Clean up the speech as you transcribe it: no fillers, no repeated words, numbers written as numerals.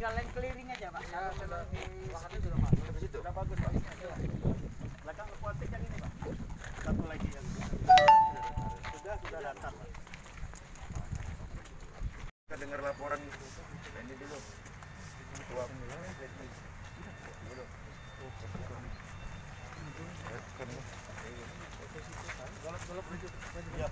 tinggal lane clearing aja Pak. Ya, wahannya sudah masuk ke situ. Sudah bagus Pak. Belakang akuatik kan ini Pak. Satu lagi yang sudah datang Pak. Kita dengar laporan ini dulu. Ketua Golop-golop. Ya.